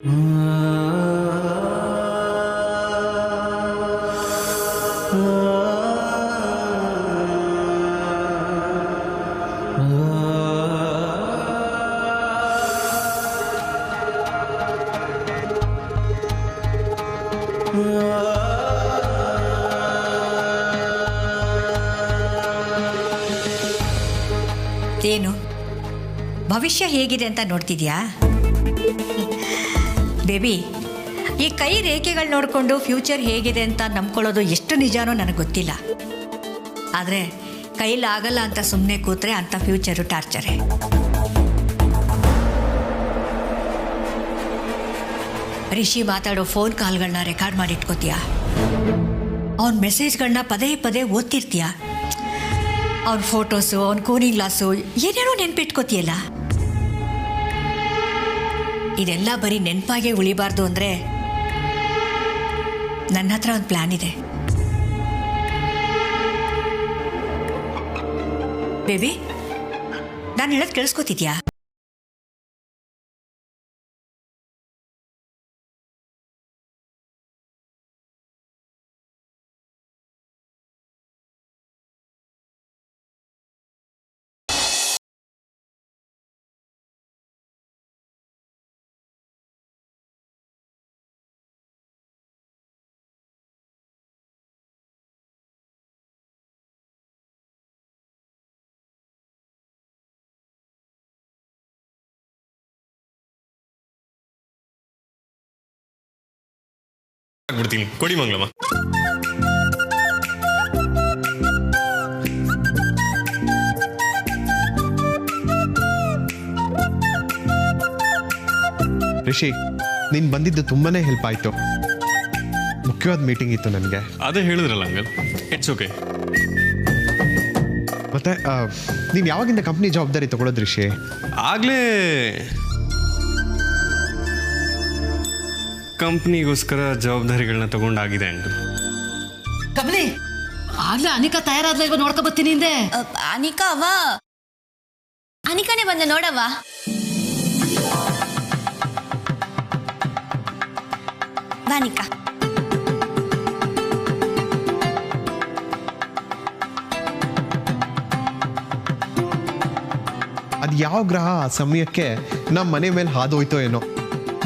ಏನು ಭವಿಷ್ಯ ಹೇಗಿದೆ ಅಂತ ನೋಡ್ತಿದ್ಯಾ ಬೇಬಿ? ಈ ಕೈ ರೇಖೆಗಳು ನೋಡಿಕೊಂಡು ಫ್ಯೂಚರ್ ಹೇಗಿದೆ ಅಂತ ನಂಬ್ಕೊಳ್ಳೋದು ಎಷ್ಟು ನಿಜಾನೋ ನನಗೆ ಗೊತ್ತಿಲ್ಲ. ಆದರೆ ಕೈಲಾಗಲ್ಲ ಅಂತ ಸುಮ್ಮನೆ ಕೂತ್ರೆ ಅಂಥ ಫ್ಯೂಚರು ಟಾರ್ಚರೇ. ರಿಷಿ ಮಾತಾಡೋ ಫೋನ್ ಕಾಲ್ಗಳನ್ನ ರೆಕಾರ್ಡ್ ಮಾಡಿ ಇಟ್ಕೋತೀಯ. ಅವನ ಮೆಸೇಜ್ಗಳನ್ನ ಪದೇ ಪದೇ ಓದ್ತಿರ್ತೀಯ. ಅವನ ಫೋಟೋಸು, ಅವನ ಕೂಲಿಂಗ್ ಗ್ಲಾಸು ಏನೇನೋ ನೆನ್ಪಿಟ್ಕೋತೀಯಲ್ಲ. ಇದೆಲ್ಲ ಬರೀ ನೆನಪಾಗೆ ಉಳಿಬಾರ್ದು ಅಂದರೆ ನನ್ನ ಹತ್ರ ಒಂದು ಪ್ಲ್ಯಾನ್ ಇದೆ ಬೇಬಿ. ನಾನು ಹೇಳೋದು ಕೇಳಿಸ್ಕೊತಿದ್ಯಾ? ಬಿಡ್ತೀನಿ, ಕೊಡಿ ಮಂಗಳಮ್ಮ. ರಿಷಿ, ನೀನ್ ಬಂದಿದ್ದು ತುಂಬಾನೇ ಹೆಲ್ಪ್ ಆಯ್ತು. ಮುಖ್ಯವಾದ ಮೀಟಿಂಗ್ ಇತ್ತು ನನಗೆ. ಅದೇ ಹೇಳಿದ್ರಲ್ಲ ಅಂಕಲ್, ಇಟ್ಸ್ ಓಕೆ. ಮತ್ತೆ ನೀನ್ ಯಾವಾಗಿಂದ ಕಂಪ್ನಿ ಜವಾಬ್ದಾರಿ ತಗೊಳ್ಳೋದು ರಿಷಿ? ಆಗ್ಲೇ ಕಂಪ್ನಿಗೋಸ್ಕರ ಜವಾಬ್ದಾರಿಗಳನ್ನ ತಗೊಂಡಾಗಿದೆ ಅಂಕಲ್. ಕಮಲಿ, ಆಗ್ಲೇ ಅನಿಕಾ ತಯಾರಾದ್ಲ ಇವ ನೋಡ್ಕೊ ಬರ್ತೀನಿ ಹಿಂದೆ. ಅನಿಕಾ ಅನಿಕಾನೇ ಬಂದ ನೋಡವ್ವ. ಅನಿಕಾ, ಅದ್ ಯಾವ ಗ್ರಹ ಆ ಸಮಯಕ್ಕೆ ನಮ್ಮ ಮನೆ ಮೇಲೆ ಹಾದೋಯ್ತೋ ಏನೋ.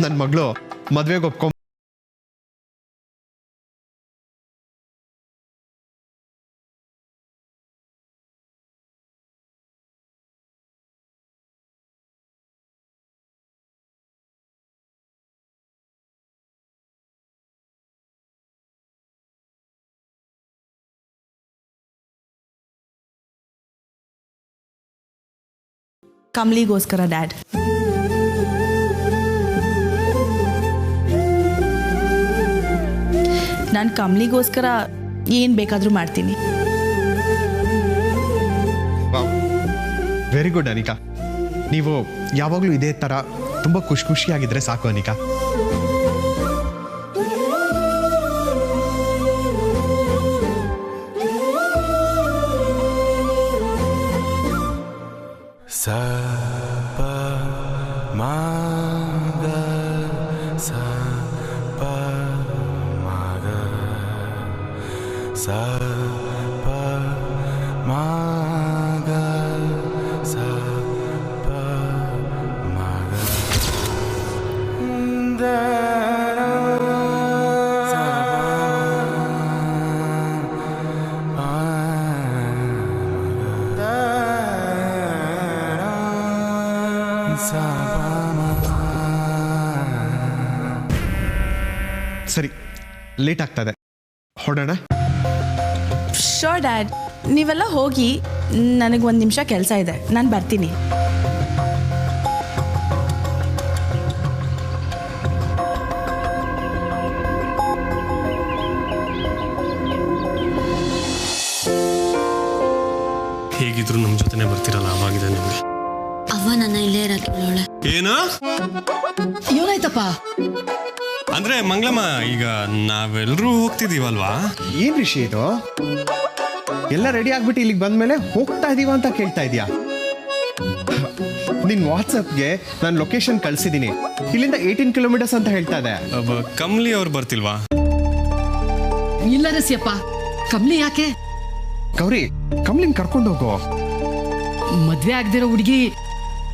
ನನ್ನ ಮಗಳು ಮದ್ವೆಗೆ ಒಪ್ಕೊಂಡ್ ಕಮಲಿಗೋಸ್ಕರ ಡ್ಯಾಡ್. ನಾನು ಕಮಲಿಗೋಸ್ಕರ ಏನು ಬೇಕಾದರೂ ಮಾಡ್ತೀನಿ. Very good Anika. ನೀವು ಯಾವಾಗಲೂ ಇದೇ ಥರ ತುಂಬ ಖುಷಿಯಾಗಿದ್ರೆ ಸಾಕು ಅನಿಕಾ. ಸ ಪ ಮ ಗ ಸ ಪ ಮ ಗ ಸ ಪ ಮ ಗ ಸ ಪ ಮ ಗ ದ ಸರಿ, ಲೇಟ್ ಆಗ್ತದೆ, ಹೊಡೋಣ. ಶೋರ್ ಡ್ಯಾಡ್, ನೀವೆಲ್ಲ ಹೋಗಿ, ನನಗೆ ಒಂದು ನಿಮಿಷ ಕೆಲಸ ಇದೆ, ನಾನು ಬರ್ತೀನಿ. ಹೇಗಿದ್ರು ನಮ್ಮ ಜೊತೆನೆ ಬರ್ತಿರಲ್ಲ, ಆವಾಗಿದೆ ನಿಮಗೆ. ಅವ್ವ ನನ್ನ ಇಲ್ಲೇ ಇರಕ್ಕೆ ಹೇಳೋಳೆ. ಏನು ಏನಾಯ್ತಪ್ಪ? ಅಂದ್ರೆ ಮಂಗಳಮ್ಮ, ಈಗ ನಾವೆಲ್ಲರೂ ಹೋಗ್ತಿದೀವಲ್ವಾ? ಏನ್ ರಿಷಿ ಇದು? ಎಲ್ಲ ರೆಡಿ ಆಗ್ಬಿಟ್ಟು ಇಲ್ಲಿಗೆ ಬಂದ್ಮೇಲೆ ಹೋಗ್ತಾ ಇದೀವ ಅಂತ ಕೇಳ್ತಾ ಇದೀಯಾ? ನಿನ್ನ ವಾಟ್ಸಪ್ಗೆ ನಾನು ಲೊಕೇಶನ್ ಕಳಿಸಿದ್ದೀನಿ. ಇಲ್ಲಿಂದ 18 ಕಿಲೋಮೀಟರ್ಸ್ ಅಂತ ಹೇಳ್ತಾ ಇದೆ. ಕಮ್ಲಿ ಅವ್ರು ಬರ್ತಿಲ್ವಾ? ಇಲ್ಲ ರಸಿಯಪ್ಪ, ಕಮ್ಲಿ ಯಾಕೆ? ಗೌರಿ, ಕಮ್ಲಿನ್ ಕರ್ಕೊಂಡು ಹೋಗೋ. ಮದ್ವೆ ಆಗದಿರೋ ಹುಡುಗಿ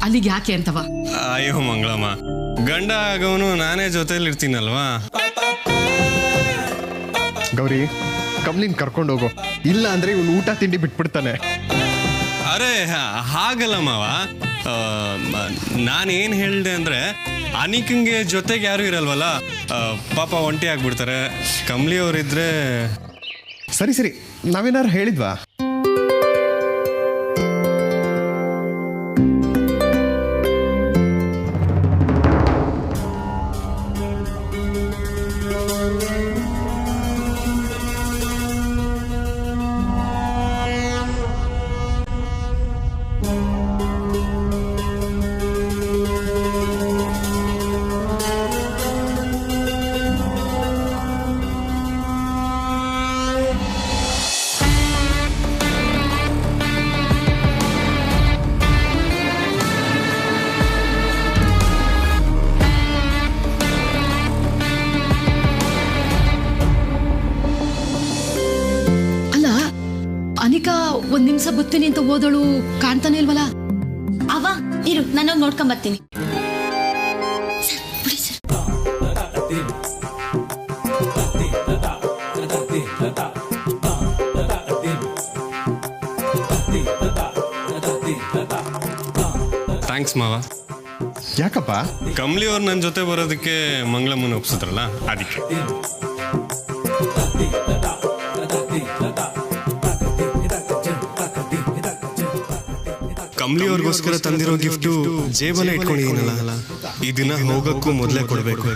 ಅಲ್ಲಿಗೆ ಯಾಕೆ ಅಂತವ? ಅಯ್ಯೋ ಮಂಗಳಮ್ಮ, ಗಂಡ ಆಗೋನು ನಾನೇ ಜೊತೆಲಿ ಇರ್ತೀನಲ್ವಾ. ಗೌರಿ, ಕಮ್ಲಿನ್ ಕರ್ಕೊಂಡು ಹೋಗೋ, ಇಲ್ಲ ಅಂದ್ರೆ ಇವನು ಊಟ ತಿಂಡಿ ಬಿಟ್ಬಿಡ್ತಾನೆ. ಅರೆ ಹಾಗಲ್ಲ ಮಾವ, ನಾನೇನು ಹೇಳಿದೆ ಅಂದರೆ ಅನಿಕಂಗೆ ಜೊತೆಗೆ ಯಾರು ಇರಲ್ವಲ್ಲ, ಪಾಪ ಒಂಟಿ ಆಗ್ಬಿಡ್ತಾರೆ. ಕಮ್ಲಿ ಅವರಿದ್ರೆ ಸರಿ ಸರಿ, ನಾವೇನಾರು ಹೇಳಿದ್ವಾ? ಅನಿಕಾ ಒಂದ್ ನಿಮಿಷ ಬರ್ತೀನಿ ಅಂತ ಹೋದಳು, ಕಾಣ್ತಾನೆ ಇಲ್ವಲ್ಲ? ಅವ ಇರು, ನಾನು ನೋಡ್ಕೊಂಡ್ ಬರ್ತೀನಿ. ಥ್ಯಾಂಕ್ಸ್ ಮಾವ. ಯಾಕಪ್ಪ? ಕಮ್ಲಿ ಅವ್ರು ನನ್ನ ಜೊತೆ ಬರೋದಕ್ಕೆ ಮಂಗಳಮ್ಮನ ಒಪ್ಸಿದ್ರಲ್ಲ, ಅದಕ್ಕೆ. ಕಮ್ಲಿ ಅವ್ರಿಗೋಸ್ಕರ ತಂದಿರೋ ಗಿಫ್ಟು ಜೇಬಲ್ಲೇ ಇಟ್ಕೊಂಡಿದ್ದೀನಲ್ಲ, ಈ ದಿನ ಹೋಗಕ್ಕೂ ಮೊದಲೇ ಕೊಡಬೇಕು.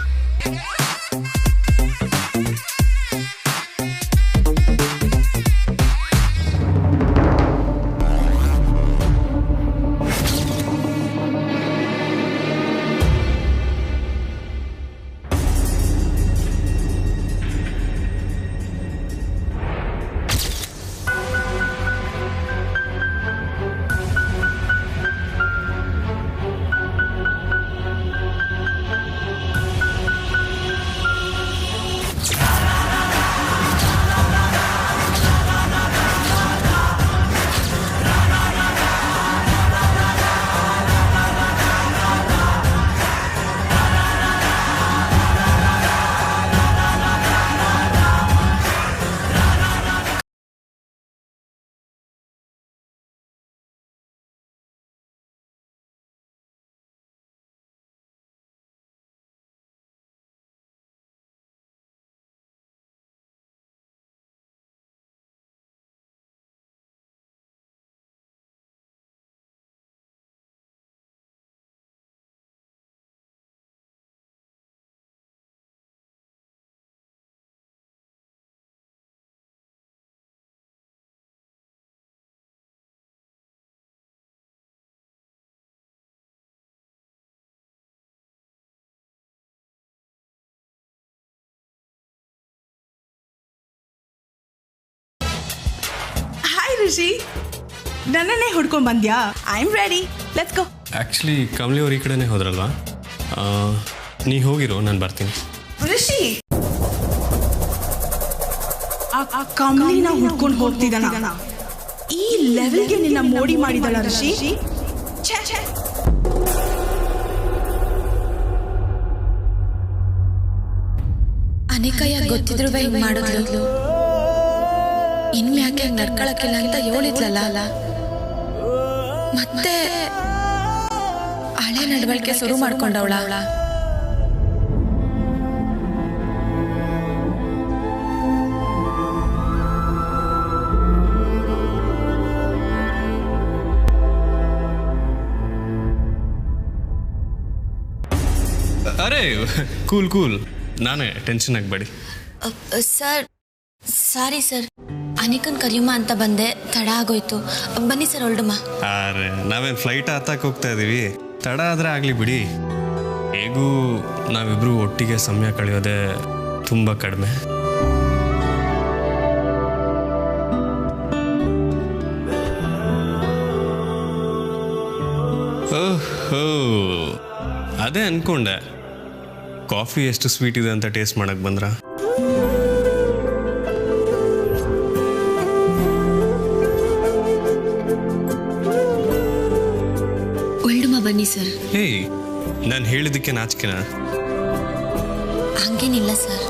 ಋಷಿ, ನನ್ನನ್ನೇ ಹುಡ್ಕೊಂಡ್ ಬಂದ್ಯಾ? I am ready, let's go. Actually Kamli ಅವ್ರ ಈ ಕಡೆನೇ ಹೋದ್ರಲ್ವಾ, ನೀ ಹೋಗಿರೋ, ನಾನು ಬರ್ತೀನಿ. ಋಷಿ, ಆ ಕಮ್ಲಿನ ಹುಡ್ಕೊಂಡು ಹೋಗ್ತಿದ್ದಾನ. ಈ ಲೆವೆಲ್ಗೆ ನಿನ್ನ ಮೋಡಿ ಮಾಡಿದಳ ಋಷಿ. ಅನಿಕಯ್ಯ ಗೊತ್ತಿದ್ರು ಹಿಂಗ್ ಮಾಡಿದ್ಲು, ಇನ್ಮ್ಯಾಕೆ ನಡ್ಕೊಳಕ್ಕಿಲ್ಲ ಅಂತ ಹೇಳಿದ್ಲಲ್ಲ, ಮತ್ತೆ ಹಳೆ ನಡವಳಿಕೆ ಶುರು ಮಾಡ್ಕೊಂಡವಳ. ಅರೆ ಕೂಲ್ ಕೂಲ್, ನಾನೇ, ಟೆನ್ಷನ್ ಆಗಬೇಡಿ. ಸರ್, ಸಾರಿ ಸರ್, ಅನಿಕನ್ ಕರಿಯಮ್ಮ ಅಂತ ಬಂದೆ, ತಡ ಆಗೋಯ್ತು. ಬನ್ನಿ ಸರ್, ಹೊರಡಮ್ಮ. ಅರೆ ನಾವೇನು ಫ್ಲೈಟ್ ಹತ್ತಕ್ಕೆ ಹೋಗ್ತಾ ಇದ್ದೀವಿ, ತಡ ಆದರೆ ಆಗಲಿ ಬಿಡಿ. ಹೇಗೂ ನಾವಿಬ್ಬರು ಒಟ್ಟಿಗೆ ಸಮಯ ಕಳೆಯೋದೇ ತುಂಬ ಕಡಿಮೆ. ಓಹ್ ಅದೇ ಅನ್ಕೊಂಡೆ, ಕಾಫಿ ಎಷ್ಟು ಸ್ವೀಟ್ ಇದೆ ಅಂತ ಟೇಸ್ಟ್ ಮಾಡಕ್ಕೆ ಬಂದ್ರ? ಬನ್ನಿ ಸರ್. ಹೇಯ್, ನಾನು ಹೇಳಿದ್ದಕ್ಕೆ ನಾಚಿಕೆನಾ? ಹಂಗೇನಿಲ್ಲ ಸರ್.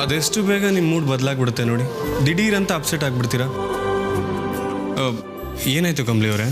ಅದೆಷ್ಟು ಬೇಗ ನಿಮ್ಮ ಮೂಡ್ ಬದಲಾಗ್ಬಿಡುತ್ತೆ ನೋಡಿ. ದಿಢೀರ್ ಅಂತ ಅಪ್ಸೆಟ್ ಆಗ್ಬಿಡ್ತೀರಾ. ಏನಾಯ್ತು ಕಮಲಿ ಅವರೇ?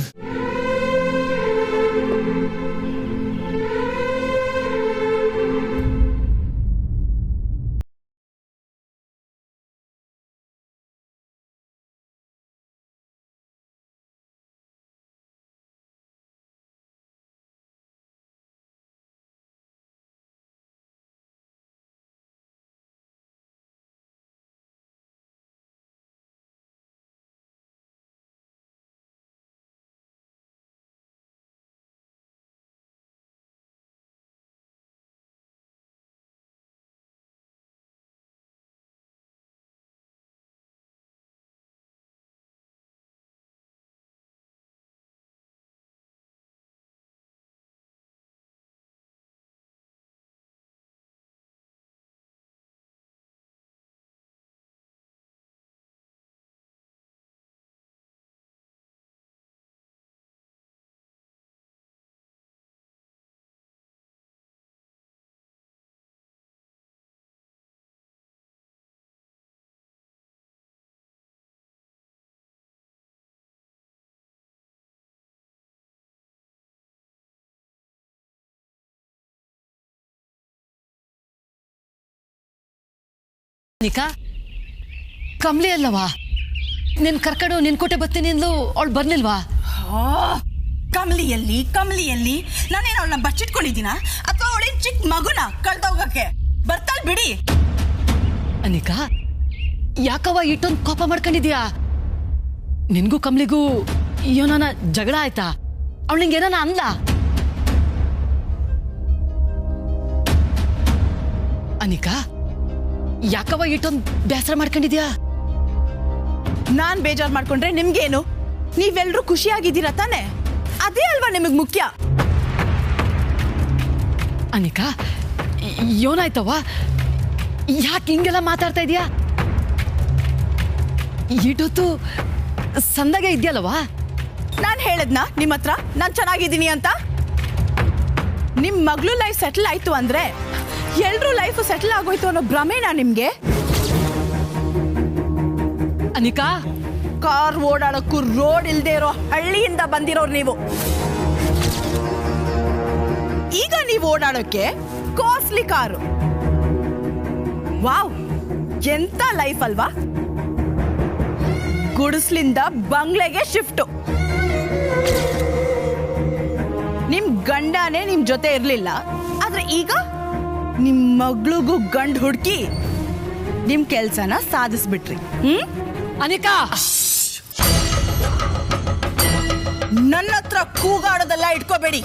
ನಿಕಾ, ಕಮಲಿ ಅಲ್ಲವಾ? ನಿನ್ ಕರ್ಕಡು ನಿನ್ ಕೊಟ್ಟೆ ಬರ್ತೀನಿ ಅಂದ್ಲು, ಅವಳು ಬರ್ಲಿಲ್ವಾ? ಕಮಲಿಯಲ್ಲಿ ನಾನೇನು ಅವಳನ್ನ ಬಚ್ಚಿಟ್ಕೊಂಡಿದ್ದೀನ ಅಥವಾ ಅವಳೇನ್ ಚಿಕ್ಕ ಮಗುನ ಕಳ್ದೋಗಕ್ಕೆ? ಬರ್ತಾಳ್ ಬಿಡಿ. ಅನಿಕಾ, ಯಾಕವ ಇಟ್ಟೊಂದು ಕೋಪ ಮಾಡ್ಕೊಂಡಿದ್ಯಾ? ನಿನ್ಗೂ ಕಮಲಿಗೂ ಏನನ ಜಗಳ ಆಯ್ತಾ? ಅವಳು ನಿಂಗೆ ಏನಾನ ಅಂದ್ಲ? ಅನಿಕಾ, ಯಾಕವ ಇಟ್ಟೊಂದು ಬೇಸರ ಮಾಡ್ಕೊಂಡಿದ್ಯಾ? ನಾನ್ ಬೇಜಾರ್ ಮಾಡ್ಕೊಂಡ್ರೆ ನಿಮ್ಗೇನು? ನೀವೆಲ್ರೂ ಖುಷಿಯಾಗಿದ್ದೀರಾ ತಾನೆ? ಅದೇ ಅಲ್ವಾ ನಿಮಗ್ ಮುಖ್ಯ. ಅನಿಕಾ, ಏನಾಯ್ತವ? ಯಾಕೆ ಹಿಂಗೆಲ್ಲ ಮಾತಾಡ್ತಾ ಇದೀಯಾ? ಇಟೊತ್ತು ಸಂದಾಗೆ ಇದೆಯಲ್ಲವಾ? ನಾನ್ ಹೇಳದ್ನಾ ನಿಮ್ಮ ಹತ್ರ ನಾನ್ ಚೆನ್ನಾಗಿದ್ದೀನಿ ಅಂತ? ನಿಮ್ ಮಗಳು ಲೈಫ್ ಸೆಟಲ್ ಆಯ್ತು ಅಂದ್ರೆ ಎಲ್ರೂ ಲೈಫ್ ಸೆಟಲ್ ಆಗೋಯ್ತು ಅನ್ನೋ ಭ್ರಮೆನಾ ನಿಮ್ಗೆ? ಅನಿಕಾ, ಕಾರ್ ಓಡಾಡಕ್ಕೂ ರೋಡ್ ಇಲ್ದೇ ಇರೋ ಹಳ್ಳಿಯಿಂದ ಬಂದಿರೋರು ನೀವು. ಈಗ ನೀವು ಓಡಾಡೋಕೆ ಕಾಸ್ಟ್ಲಿ ಕಾರು. ವಾವ್, ಎಂತ ಲೈಫ್ ಅಲ್ವಾ? ಗುಡಿಸ್ಲಿಂದ ಬಂಗ್ಲೆಗೆ ಶಿಫ್ಟ್. ನಿಮ್ ಗಂಡನೇ ನಿಮ್ ಜೊತೆ ಇರ್ಲಿಲ್ಲ, ಆದ್ರೆ ಈಗ ನಿಮ್ ಮಗಳಿಗೂ ಗಂಡ್ ಹುಡುಕಿ ನಿಮ್ ಕೆಲ್ಸನ ಸಾಧಿಸ್ಬಿಟ್ರಿ. ಅನಿಕಾ, ನನ್ನ ಹತ್ರ ಕೂಗಾಡೋದೆಲ್ಲ ಇಟ್ಕೋಬೇಡಿ.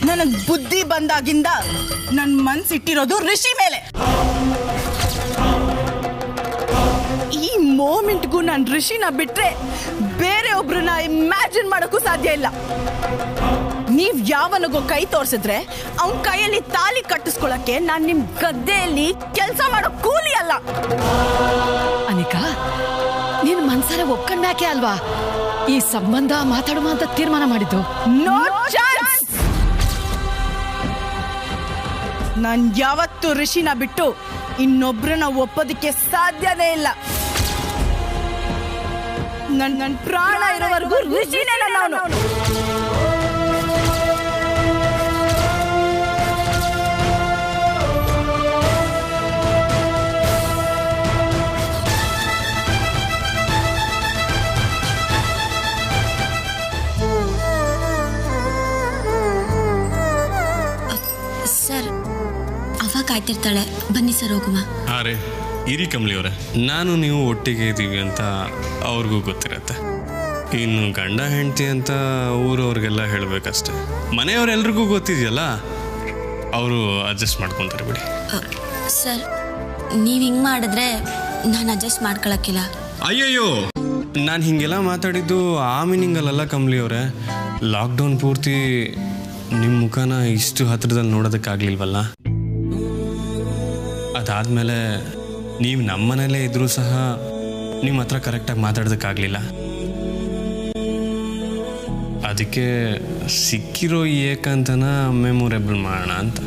ನನಗ್ ಬುದ್ಧಿ ಬಂದಾಗಿಂದ ನನ್ ಮನ್ಸಿಟ್ಟಿರೋದು ಋಷಿ ಮೇಲೆ. ಈ ಮೂಮೆಂಟ್ಗೂ ನಾನು ಋಷಿನ ಬಿಟ್ರೆ ಬೇರೆ ಒಬ್ರನ್ನ ಇಮ್ಯಾಜಿನ್ ಮಾಡೋಕ್ಕೂ ಸಾಧ್ಯ ಇಲ್ಲ. ನೀವ್ ಯಾವನಿಗೋ ಕೈ ತೋರ್ಸಿದ್ರೆ ಅವನ್ ಕೈಯಲ್ಲಿ ತಾಲಿ ಕಟ್ಟಿಸ್ಕೊಳಕ್ಕೆ ನಾನ್ ನಿಮ್ ಗದ್ದೆಯಲ್ಲಿ ಕೆಲಸ ಮಾಡೋ ಕೂಲಿ ಅಲ್ಲ. ಅನಿಕಾ, ನೀನ್ ಮನ್ಸಾರೆ ಒಪ್ಕೊಂಡ್ಯಾಕೆ ಅಲ್ವಾ ಈ ಸಂಬಂಧ ಮಾತಾಡುವ ಅಂತ ತೀರ್ಮಾನ ಮಾಡಿದ್ದು? No chance. ನಾನ್ ಯಾವತ್ತೂ ಋಷಿನ ಬಿಟ್ಟು ಇನ್ನೊಬ್ರನ್ನ ಒಪ್ಪೋದಕ್ಕೆ ಸಾಧ್ಯನೇ ಇಲ್ಲ. ನನ್ ಪ್ರಾಣ ಇರೋವರೆಗೂ ಋಷಿನೇ ನಾನು. ಸರ್, ಅವ ಕಾಯ್ತಿರ್ತಾಳೆ, ಬನ್ನಿ ಸರ್ ಹೋಗುವ. ಅರೆ ಇರಿ ಕಮಲಿ ಅವರೇ, ನಾನು ನೀವು ಒಟ್ಟಿಗೆ ಇದ್ದೀವಿ ಅಂತ ಅವ್ರಿಗೂ ಗೊತ್ತಿರತ್ತೆ. ಇನ್ನು ಗಂಡ ಹೆಂಡತಿ ಅಂತ ಊರವ್ರಿಗೆಲ್ಲ ಹೇಳಬೇಕಷ್ಟೆ. ಮನೆಯವರೆಲ್ರಿಗೂ ಗೊತ್ತಿದೆಯಲ್ಲ, ಅವರು ಅಡ್ಜಸ್ಟ್ ಮಾಡ್ಕೊತಾರೆ ಬಿಡಿ. ಸರ್, ನೀವು ಹಿಂಗೆ ಮಾಡಿದ್ರೆ ನಾನು ಅಡ್ಜಸ್ಟ್ ಮಾಡ್ಕೊಳಕ್ಕಿಲ್ಲ. ಅಯ್ಯಯ್ಯೋ, ನಾನು ಹೀಗೆಲ್ಲ ಮಾತಾಡಿದ್ದು ಆ ಮೀನಿಂಗಲ್ಲ ಕಮಲಿ ಅವರೇ. ಲಾಕ್ಡೌನ್ ಪೂರ್ತಿ ನಿಮ್ಮ ಮುಖನ ಇಷ್ಟು ಹತ್ರದಲ್ಲಿ ನೋಡೋದಕ್ಕಾಗಲಿಲ್ವಲ್ಲ. ಅದಾದಮೇಲೆ ನೀವು ನಮ್ಮ ಮನೇಲೇ ಇದ್ದರೂ ಸಹ ನಿಮ್ಮ ಹತ್ರ ಕರೆಕ್ಟಾಗಿ ಮಾತಾಡೋದಕ್ಕಾಗಲಿಲ್ಲ. ಅದಕ್ಕೆ ಸಿಕ್ಕಿರೋ ಈ ಏಕಾಂತನ ಮೆಮೊರೇಬಲ್ ಮಾಡೋಣ ಅಂತ.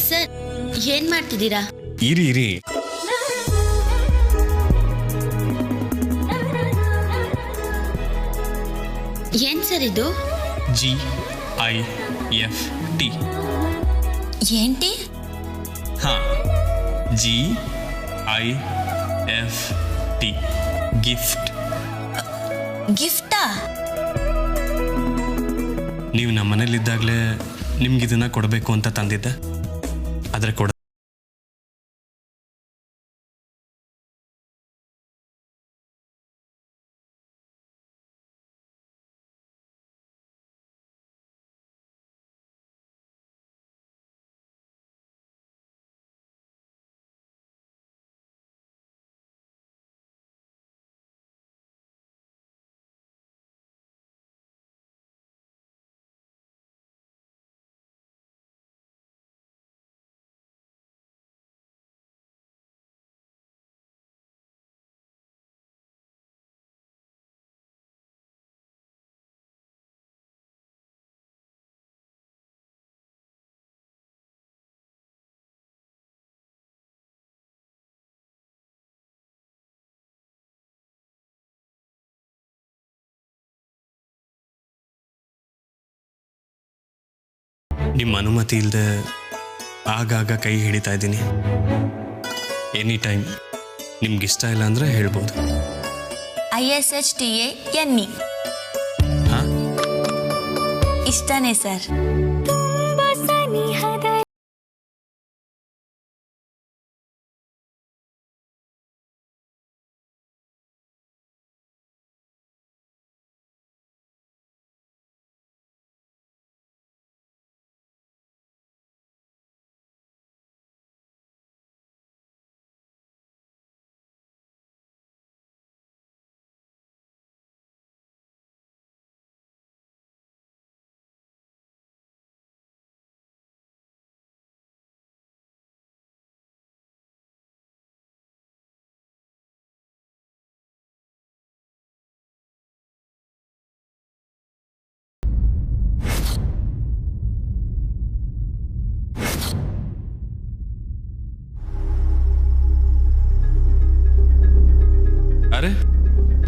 ಸರ್ ಏನ್ ಮಾಡ್ತಿದ್ದೀರಾ? ಇರಿ ಏನ್ ಸರ್ ಇದು? GIFT. ಏನ್ಟಿ? ಹಾಂ, GIFT, ಗಿಫ್ಟ್. ಗಿಫ್ಟಾ? ನೀವು ನಮ್ಮ ಮನೇಲಿದ್ದಾಗಲೇ ನಿಮ್ಗೆ ಇದನ್ನ ಕೊಡಬೇಕು ಅಂತ ತಂದಿದ್ದೆ, ಆದರೆ ನಿಮ್ಮ ಅನುಮತಿ ಇಲ್ಲದೆ ಆಗಾಗ ಕೈ ಹಿಡಿತಾ ಇದ್ದೀನಿ. ಎನಿ ಟೈಮ್ ನಿಮ್ಗಿಷ್ಟ ಇಲ್ಲ ಅಂದರೆ ಹೇಳ್ಬೋದು. ISHTANE ಹಾಂ, ಇಷ್ಟನೇ ಸರ್. ಅರೆ,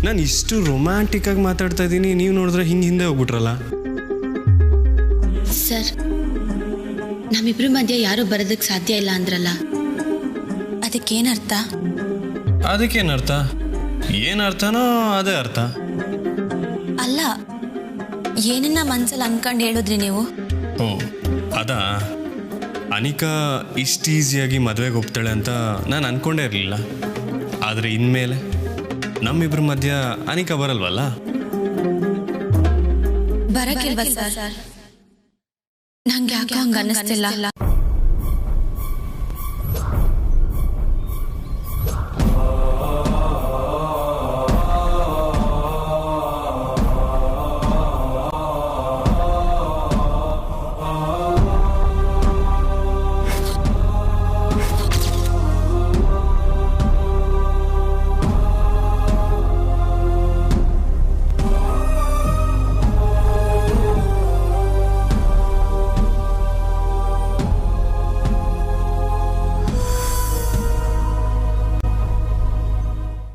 ನಾನು ಇಷ್ಟು ರೊಮ್ಯಾಂಟಿಕ್ ಆಗಿ ಮಾತಾಡ್ತಾ ಇದ್ದೀನಿ, ನೀವು ನೋಡಿದ್ರೆ ಹಿಂದೆ ಹೋಗ್ಬಿಟ್ರಲ್ಲ. ಸರ್, ನಮ್ಮಿಬ್ರ ಮಧ್ಯೆ ಯಾರು ಬರೋದಕ್ಕೆ ಸಾಧ್ಯ ಇಲ್ಲ ಅಂದ್ರಲ್ಲ, ಅದಕ್ಕೇನರ್ಥ? ಅದಕ್ಕೇನರ್ಥ? ಏನರ್ಥನೋ ಅದೇ ಅರ್ಥ. ಅಲ್ಲ, ಏನನ್ನ ಮನ್ಸಲ್ಲಿ ಅನ್ಕೊಂಡು ಹೇಳಿದ್ರಿ ನೀವು? ಓ ಅದಾ, ಅನಿಕಾ ಇಷ್ಟು ಈಸಿಯಾಗಿ ಮದುವೆಗೆ ಒಪ್ತಾಳೆ ಅಂತ ನಾನು ಅನ್ಕೊಂಡೇ ಇರಲಿಲ್ಲ. ಆದರೆ ಇನ್ಮೇಲೆ ನಮ್ಮಿಬ್ರ ಮಧ್ಯ ಅನಿಕಾ ಬರಲ್ವಲ್ಲ? ಬರಕ್ಕಿಲ್ವಾ ಸರ್? ನಂಗೆ ಯಾಕೋ ಹಂಗ ಅನ್ನಿಸ್ತಿಲ್ಲ.